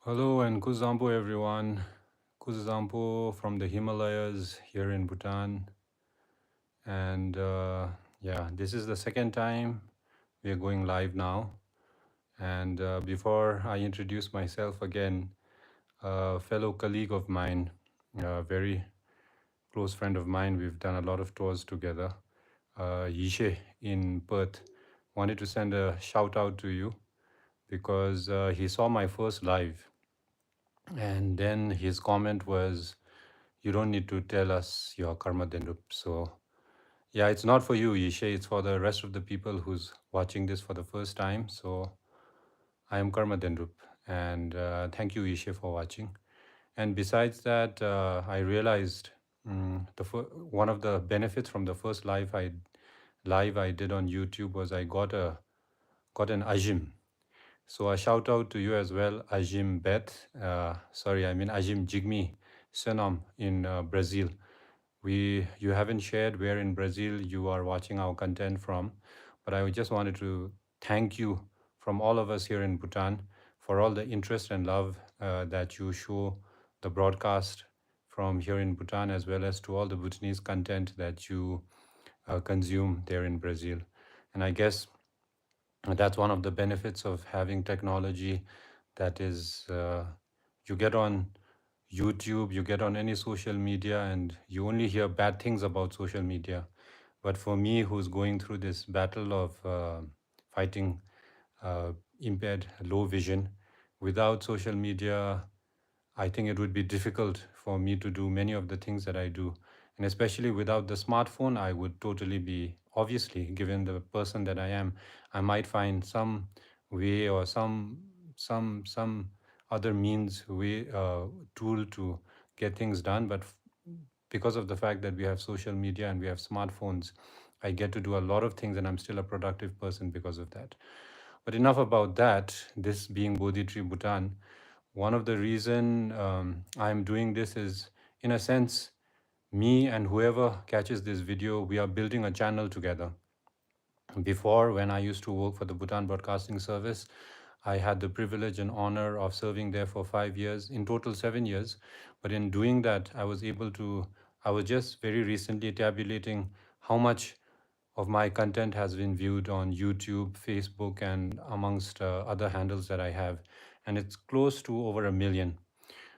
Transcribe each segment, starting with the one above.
Hello and Kuzampo everyone. Kuzampo from the Himalayas here in Bhutan. And yeah, this is the second time we are going live now. And before I introduce myself again, a fellow colleague of mine, a very close friend of mine, we've done a lot of tours together, Yishe in Perth, wanted to send a shout out to you because he saw my first live. And then his comment was, you don't need to tell us your karma dendup. So yeah, it's not for you, Yishe. It's for the rest of the people who's watching this for the first time. So I am karma dendup, and thank you, Yishe, for watching. And besides that, I realized one of the benefits from the first live I did on YouTube was I got an ajim. So a shout out to you as well, Ajim Bet. Ajim Jigme Senam in Brazil. You haven't shared where in Brazil you are watching our content from, but I just wanted to thank you from all of us here in Bhutan for all the interest and love that you show the broadcast from here in Bhutan, as well as to all the Bhutanese content that you consume there in Brazil. And I guess that's one of the benefits of having technology, that is, you get on YouTube, you get on any social media, and you only hear bad things about social media. But for me, who's going through this battle of fighting impaired low vision, without social media, I think it would be difficult for me to do many of the things that I do. And especially without the smartphone, I would totally be, obviously, given the person that I am, I might find some way or some other means way tool to get things done. But because of the fact that we have social media and we have smartphones, I get to do a lot of things, and I'm still a productive person because of that. But enough about that. This being BodhiTree Bhutan, one of the reason I'm doing this is, in a sense, me and whoever catches this video, we are building a channel together. Before, when I used to work for the Bhutan Broadcasting Service, I had the privilege and honor of serving there for 5 years, in total 7 years. But in doing that, I was just very recently tabulating how much of my content has been viewed on YouTube, Facebook, and amongst other handles that I have. And it's close to over 1 million,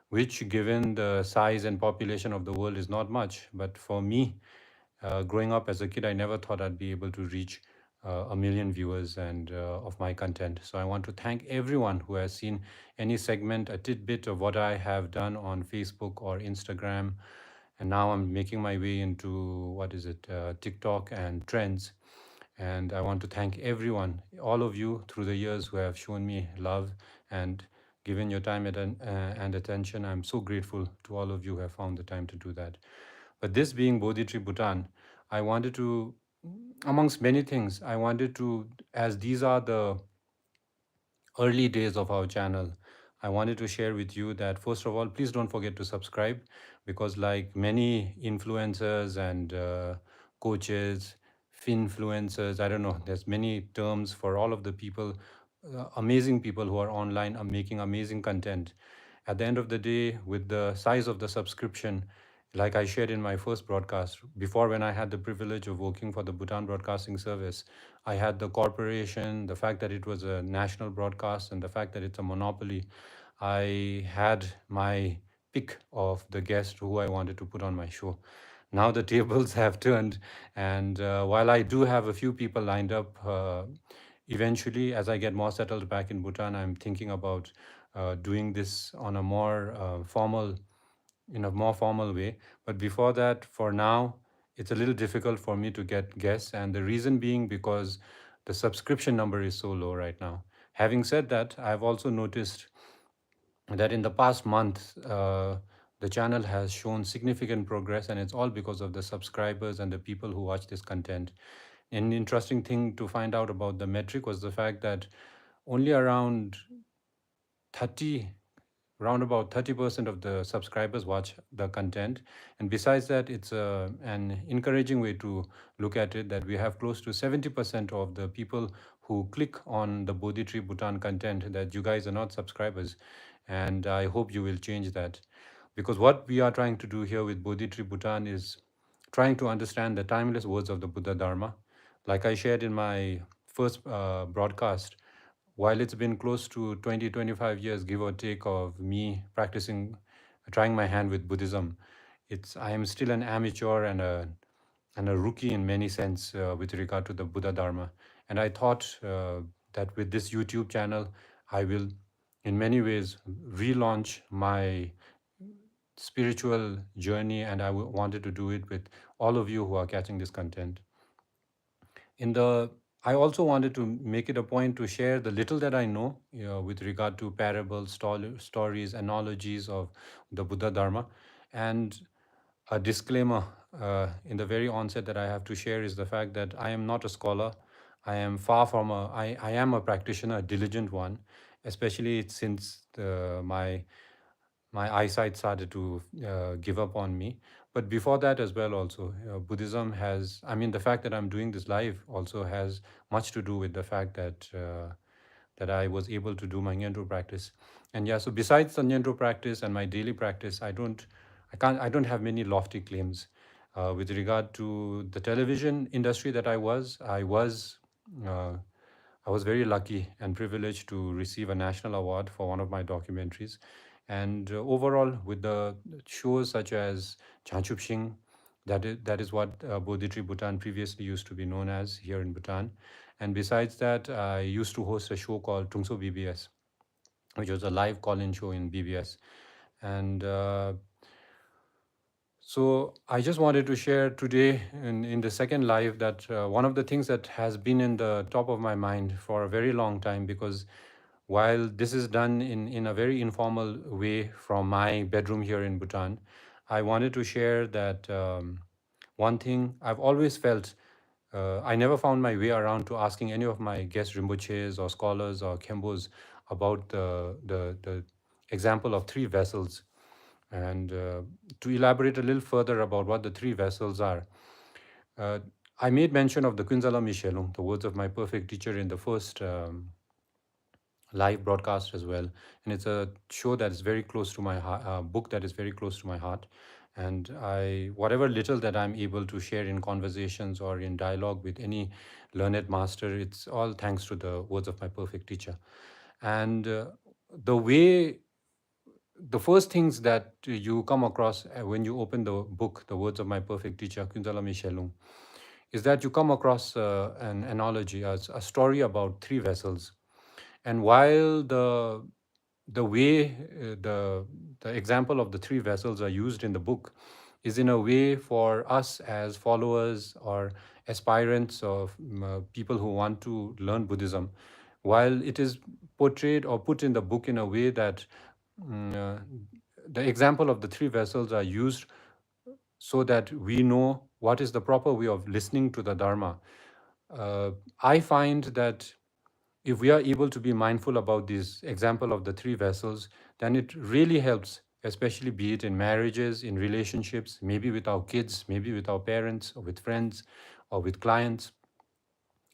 which, given the size and population of the world, is not much. But for me, growing up as a kid, I never thought I'd be able to reach 1 million viewers and of my content. So I want to thank everyone who has seen any segment, a tidbit of what I have done on Facebook or Instagram. And now I'm making my way into, TikTok and Trends. And I want to thank everyone, all of you through the years, who have shown me love and given your time and attention. I'm so grateful to all of you who have found the time to do that. But this being BodhiTree Bhutan, I wanted to, amongst many things, I wanted to, as these are the early days of our channel, I wanted to share with you that, first of all, please don't forget to subscribe, because like many influencers and coaches, finfluencers, I don't know, there's many terms for all of the people, amazing people who are online are making amazing content. At the end of the day, with the size of the subscription, like I shared in my first broadcast, before, when I had the privilege of working for the Bhutan Broadcasting Service, I had the corporation, the fact that it was a national broadcast, and the fact that it's a monopoly. I had my pick of the guest who I wanted to put on my show. Now the tables have turned, and while I do have a few people lined up, eventually, as I get more settled back in Bhutan, I'm thinking about doing this on a more formal in a more formal way. But before that, for now, it's a little difficult for me to get guests. And the reason being because the subscription number is so low right now. Having said that, I've also noticed that in the past month, the channel has shown significant progress, and it's all because of the subscribers and the people who watch this content. An interesting thing to find out about the metric was the fact that only around 30 around about 30% of the subscribers watch the content. And besides that, it's an encouraging way to look at it, that we have close to 70% of the people who click on the BodhiTree Bhutan content, that you guys are not subscribers. And I hope you will change that. Because what we are trying to do here with BodhiTree Bhutan is trying to understand the timeless words of the Buddha Dharma. Like I shared in my first broadcast, while it's been close to 20, 25 years, give or take, of me practicing, trying my hand with Buddhism, I am still an amateur and a rookie in many sense with regard to the Buddha Dharma. And I thought that with this YouTube channel, I will, in many ways, relaunch my spiritual journey, and wanted to do it with all of you who are catching this content. In the I also wanted to make it a point to share the little that I know, with regard to parables, stories, analogies of the Buddha Dharma. And a disclaimer in the very onset that I have to share is the fact that I am not a scholar. I am far from I am a practitioner, a diligent one, especially since my eyesight started to give up on me. But before that as well, also, Buddhism has, I mean, the fact that I'm doing this live also has much to do with the fact that I was able to do my Nyentro practice. And yeah, so besides the Nyentro practice and my daily practice, I don't have many lofty claims. With regard to the television industry that uh, I was very lucky and privileged to receive a national award for one of my documentaries. And overall, with the shows such as Chanchup Singh, that is what BodhiTree Bhutan previously used to be known as here in Bhutan. And besides that, I used to host a show called Tungso BBS, which was a live call-in show in BBS. And so I just wanted to share today in the second live that one of the things that has been in the top of my mind for a very long time, because while this is done in a very informal way from my bedroom here in Bhutan, I wanted to share that one thing I've always felt, I never found my way around to asking any of my guest Rinpoches or scholars or Khembos about the example of three vessels. And to elaborate a little further about what the three vessels are, uh, I made mention of the Quinzala Michelum, the words of my perfect teacher, in the first live broadcast as well. And it's a show that is very close to my heart, book that is very close to my heart. And whatever little that I'm able to share in conversations or in dialogue with any learned master, it's all thanks to the words of my perfect teacher. And the way the first things that you come across when you open the book, The Words of My Perfect Teacher, Kunzala Michelung, is that you come across an analogy, a story about three vessels. And while the way the example of the three vessels are used in the book is in a way for us as followers or aspirants of people who want to learn Buddhism, while it is portrayed or put in the book in a way that mm, uh, the example of the three vessels are used so that we know what is the proper way of listening to the Dharma. I find that if we are able to be mindful about this example of the three vessels, then it really helps, especially be it in marriages, in relationships, maybe with our kids, maybe with our parents, or with friends, or with clients.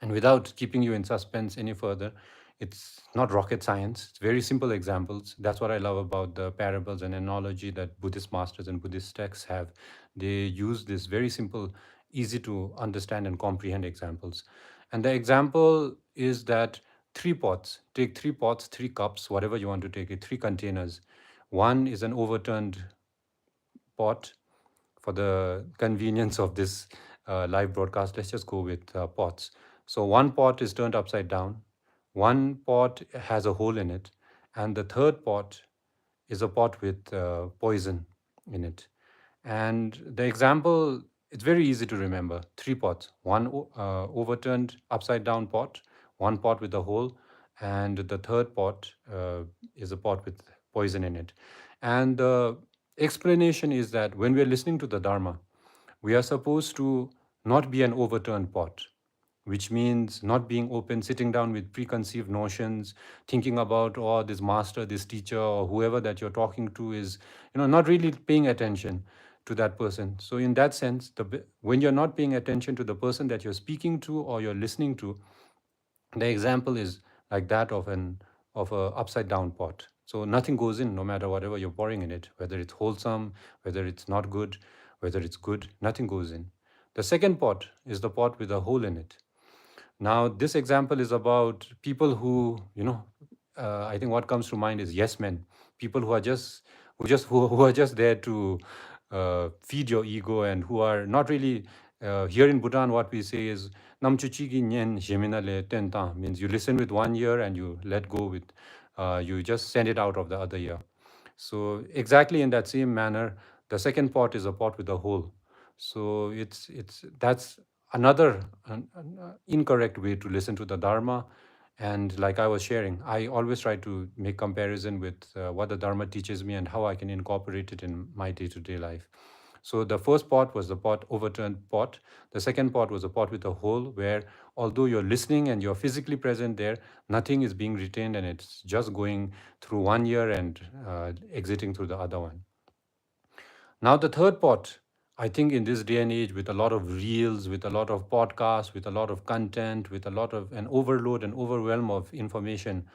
And without keeping you in suspense any further, it's not rocket science. It's very simple examples. That's what I love about the parables and analogy that Buddhist masters and Buddhist texts have. They use this very simple, easy to understand and comprehend examples. And the example is that three pots, take three pots, three cups, whatever you want to take it, three containers. One is an overturned pot. For the convenience of this live broadcast, let's just go with pots. So one pot is turned upside down, one pot has a hole in it, and the third pot is a pot with poison in it. And the example, it's very easy to remember. Three pots, one overturned upside down pot, one pot with a hole, and the third pot is a pot with poison in it. And the explanation is that when we're listening to the Dharma, we are supposed to not be an overturned pot, which means not being open, sitting down with preconceived notions, thinking about, oh, this master, this teacher, or whoever that you're talking to is, not really paying attention to that person. So in that sense, when you're not paying attention to the person that you're speaking to or you're listening to, the example is like that of a upside down pot. So nothing goes in, no matter whatever you're pouring in it, whether it's wholesome, whether it's not good, whether it's good, nothing goes in. The second pot is the pot with a hole in it. Now, this example is about people who, I think what comes to mind is yes men, people who are who are just there to feed your ego, and who are not really. Here in Bhutan, what we say is "namchuchi gi nyen jemina le tenta," means you listen with one ear and you let go with, you just send it out of the other ear. So exactly in that same manner, the second pot is a pot with a hole. So it's that's another incorrect way to listen to the Dharma. And like I was sharing, I always try to make comparison with what the Dharma teaches me and how I can incorporate it in my day-to-day life. So the first pot was the pot overturned pot. The second pot was a pot with a hole where, although you're listening and you're physically present there, nothing is being retained and it's just going through one ear and exiting through the other one. Now, the third pot, I think in this day and age, with a lot of reels, with a lot of podcasts, with a lot of content, with a lot of an overload and overwhelm of information,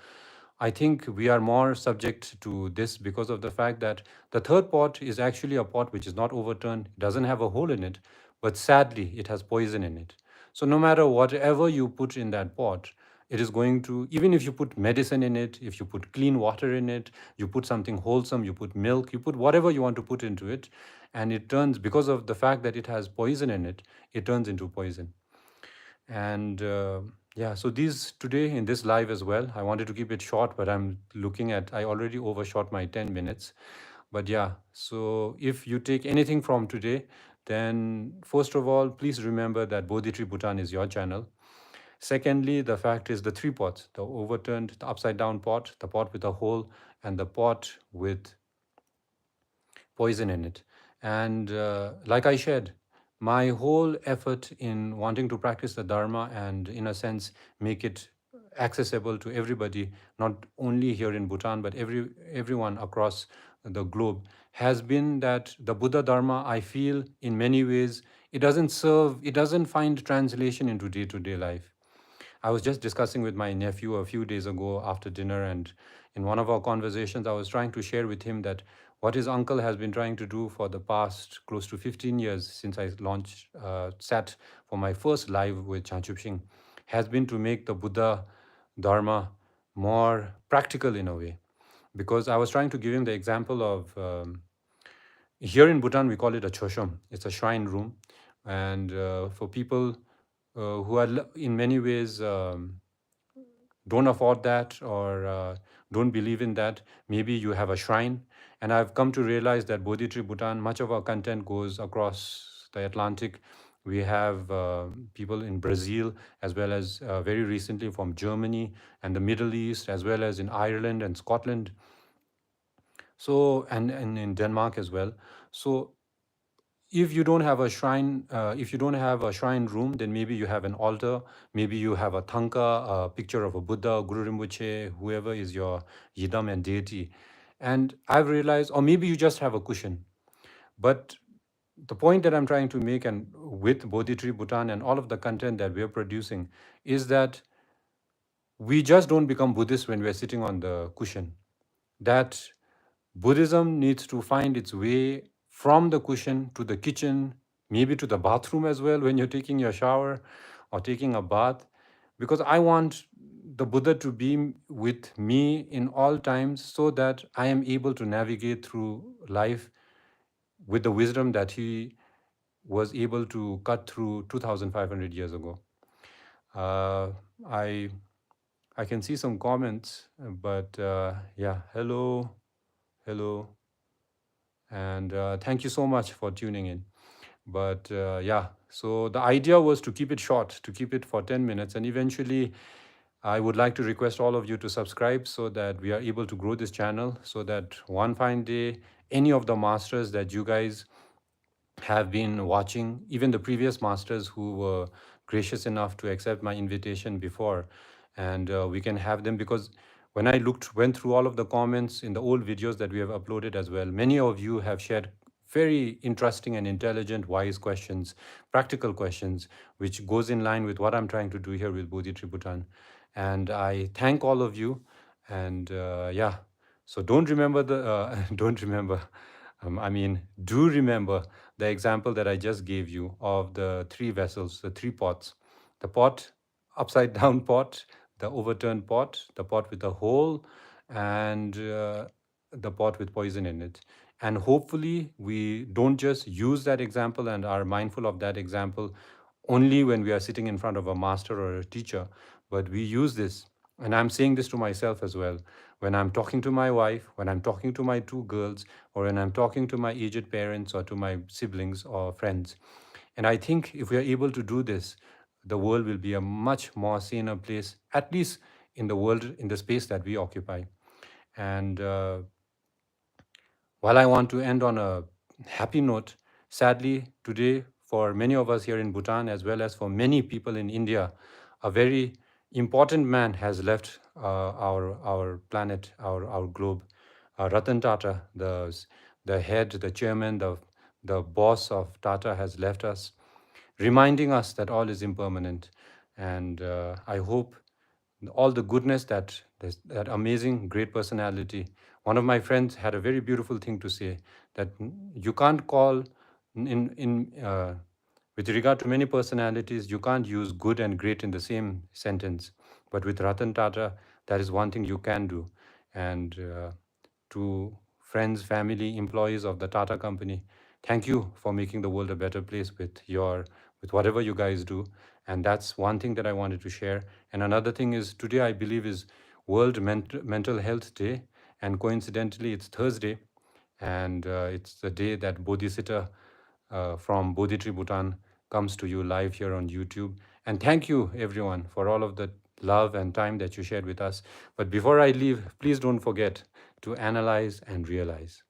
I think we are more subject to this because of the fact that the third pot is actually a pot which is not overturned, it doesn't have a hole in it, but sadly, it has poison in it. So, no matter whatever you put in that pot, it is going to, even if you put medicine in it, if you put clean water in it, you put something wholesome, you put milk, you put whatever you want to put into it, and it turns, because of the fact that it has poison in it, it turns into poison. And yeah, so these today in this live as well, I wanted to keep it short, but I'm looking at, I already overshot my 10 minutes. But yeah, so if you take anything from today, then first of all, please remember that BodhiTree Bhutan is your channel. Secondly, the fact is the three pots: the overturned, the upside down pot, the pot with a hole, and the pot with poison in it. And like I shared, my whole effort in wanting to practice the Dharma and, in a sense, make it accessible to everybody, not only here in Bhutan, but everyone across the globe, has been that the Buddha Dharma, I feel, in many ways, it doesn't find translation into day to day life. I was just discussing with my nephew a few days ago after dinner, and in one of our conversations, I was trying to share with him that what his uncle has been trying to do for the past close to 15 years since I sat for my first live with Chanchup Singh, has been to make the Buddha Dharma more practical in a way. Because I was trying to give him the example of here in Bhutan, we call it a chosham. It's a shrine room. And for people who are in many ways don't afford that, or don't believe in that, maybe you have a shrine. And I've come to realize that BodhiTree Bhutan, much of our content goes across the Atlantic. We have people in Brazil, as well as very recently from Germany and the Middle East, as well as in Ireland and Scotland. So, and in Denmark as well. So if you don't have a shrine, if you don't have a shrine room, then maybe you have an altar, maybe you have a thanka, a picture of a Buddha, Guru Rinpoche, whoever is your yidam and deity. And I've realized, or maybe you just have a cushion. But the point that I'm trying to make, and with BodhiTree Bhutan and all of the content that we're producing, is that we just don't become Buddhist when we're sitting on the cushion. That Buddhism needs to find its way from the cushion to the kitchen, maybe to the bathroom as well when you're taking your shower or taking a bath. Because I want the Buddha to be with me in all times so that I am able to navigate through life with the wisdom that he was able to cut through 2,500 years ago. Uh, I I can see some comments, but yeah, hello, hello. And thank you so much for tuning in. But yeah, so the idea was to keep it short, to keep it for 10 minutes. And eventually, I would like to request all of you to subscribe so that we are able to grow this channel, so that one fine day, any of the masters that you guys have been watching, even the previous masters who were gracious enough to accept my invitation before, and we can have them. Because when I went through all of the comments in the old videos that we have uploaded as well, many of you have shared very interesting and intelligent, wise questions, practical questions, which goes in line with what I'm trying to do here with BodhiTree Bhutan. And I thank all of you. And yeah, So don't remember the don't remember. I mean, do remember the example that I just gave you of the three vessels, the three pots, the pot, upside down pot, the overturned pot, the pot with a hole, and the pot with poison in it. And hopefully, we don't just use that example and are mindful of that example only when we are sitting in front of a master or a teacher, but we use this. And I'm saying this to myself as well. When I'm talking to my wife, when I'm talking to my two girls, or when I'm talking to my aged parents or to my siblings or friends. And I think if we are able to do this, the world will be a much more saner place, at least in the world, in the space that we occupy. And while I want to end on a happy note, sadly, today, for many of us here in Bhutan, as well as for many people in India, a very important man has left our planet, our globe. Ratan Tata, the head, the chairman, the boss of Tata, has left us, reminding us that all is impermanent. And I hope all the goodness that amazing great personality. One of my friends had a very beautiful thing to say, that you can't call in with regard to many personalities, you can't use good and great in the same sentence, but with Ratan Tata, that is one thing you can do. And to friends, family, employees of the Tata company, thank you for making the world a better place with whatever you guys do. And that's one thing that I wanted to share. And another thing is, today I believe is World Mental Health Day, and coincidentally it's Thursday, and it's the day that Bodhisattva from BodhiTree Bhutan comes to you live here on YouTube. And thank you everyone for all of the love and time that you shared with us. But before I leave, please don't forget to analyze and realize.